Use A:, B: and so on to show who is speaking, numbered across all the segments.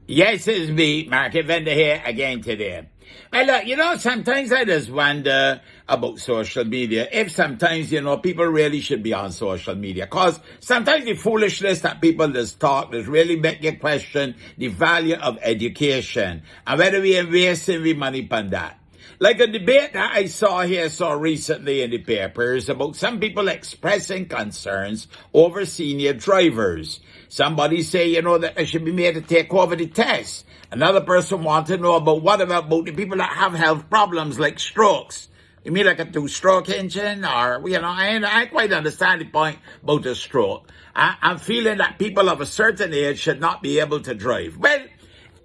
A: Yes, it's me, Market Vendor here again today. Well, look, sometimes I just wonder about social media. If sometimes, people really should be on social media. Because sometimes the foolishness that people just talk just really make you question the value of education and whether we are wasting the money on that. Like a debate that I saw recently in the papers about some people expressing concerns over senior drivers. Somebody say, that they should be made to take over the test. Another person wants to know about what about the people that have health problems like strokes. You mean like a two-stroke engine? Or, I quite understand the point about the stroke. I'm feeling that people of a certain age should not be able to drive. Well,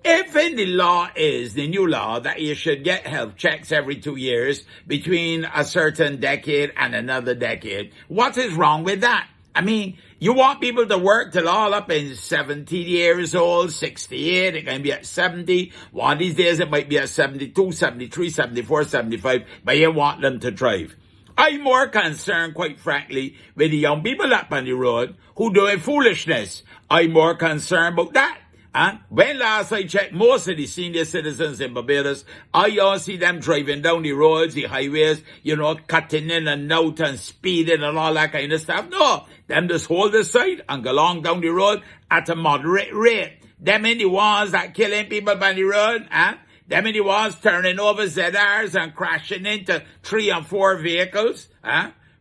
A: if in the new law, that you should get health checks every 2 years between a certain decade and another decade, what is wrong with that? I mean, you want people to work till all up in 70 years old, 68, it can be at 70. One of these days it might be at 72, 73, 74, 75, but you want them to drive. I'm more concerned, quite frankly, with the young people up on the road who doing foolishness. I'm more concerned about that. When last I checked, most of the senior citizens in Barbados, I don't see them driving down the roads, the highways, cutting in and out and speeding and all that kind of stuff. No, them just hold the side and go along down the road at a moderate rate. Them in the ones that killing people on the road, them in the ones turning over ZRs and crashing into 3 and 4 vehicles,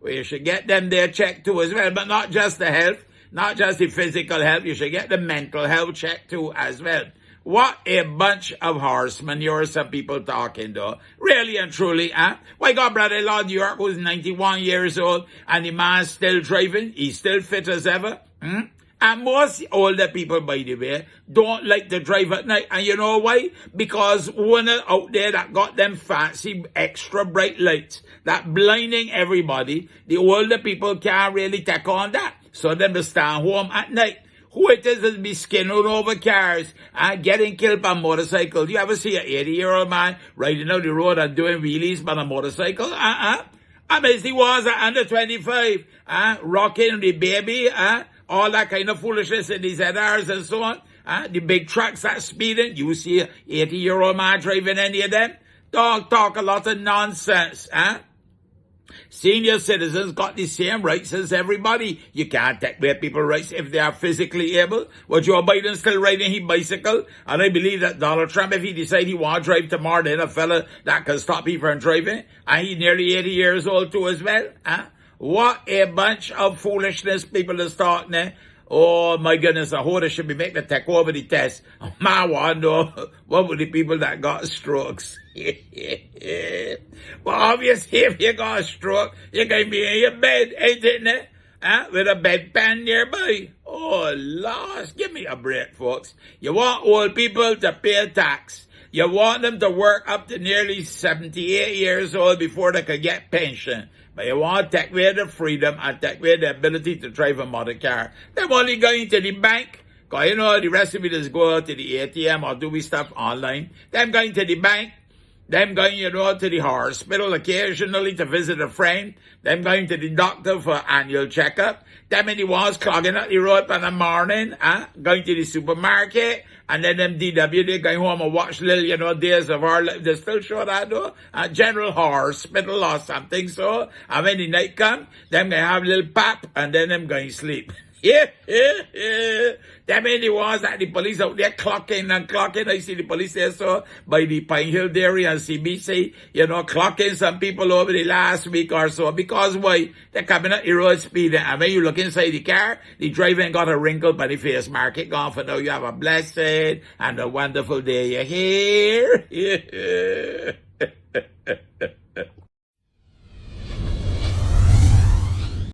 A: we should get them there checked too as well, but not just the health. Not just the physical health, you should get the mental health check too as well. What a bunch of horse manure some people talking though. Really and truly, Why got brother-in-law New York who's 91 years old and the man's still driving? He's still fit as ever? And most older people, by the way, don't like to drive at night. And you know why? Because one out there that got them fancy extra bright lights that blinding everybody, the older people can't really take on that. So them to stand home at night. Who it is that be skinning over cars and getting killed by motorcycles? You ever see an 80-year-old man riding down the road and doing wheelies on a motorcycle? I mean, he was under 25, rocking the baby, all that kind of foolishness in these ZRs and so on. The big trucks that speeding. You see an 80-year-old man driving any of them? Talk a lot of nonsense, Senior citizens got the same rights as everybody. You can't take away people's rights if they are physically able. Well, Joe Biden still riding his bicycle. And I believe that Donald Trump, if he decide he want to drive tomorrow, then a fella that can stop him from driving. And he's nearly 80 years old too as well. What a bunch of foolishness people is talking there. Oh my goodness, I hope they should be making to take over the test. I wonder what were the people that got strokes. Well, obviously, if you got a stroke, you can be in your bed, ain't it? With a bedpan nearby. Oh, Lord, give me a break, folks. You want old people to pay tax. You want them to work up to nearly 78 years old before they can get pension. But you want to take away the freedom and take away the ability to drive a motor car. They're only going to the bank. Because, the rest of it is go to the ATM or do stuff online. Them going to the bank. Them going, to the hospital occasionally to visit a friend. Them going to the doctor for annual checkup. Them in the ones clogging up the road in the morning, going to the supermarket. And then them DW, they going home and watch little, Days of Our Life. They still show that, though. General Hospital or something, so. And when the night come, them going have a little pap, and then them going sleep. Them in the ones that the police out there clocking. I see the police there, so, by the Pine Hill Dairy and CBC, clocking some people over the last week or so. Because why? They're coming at the road speeding. And when you look inside the car, the driver ain't got a wrinkle by the face mark. It gone for now. You have a blessed and a wonderful day. You hear?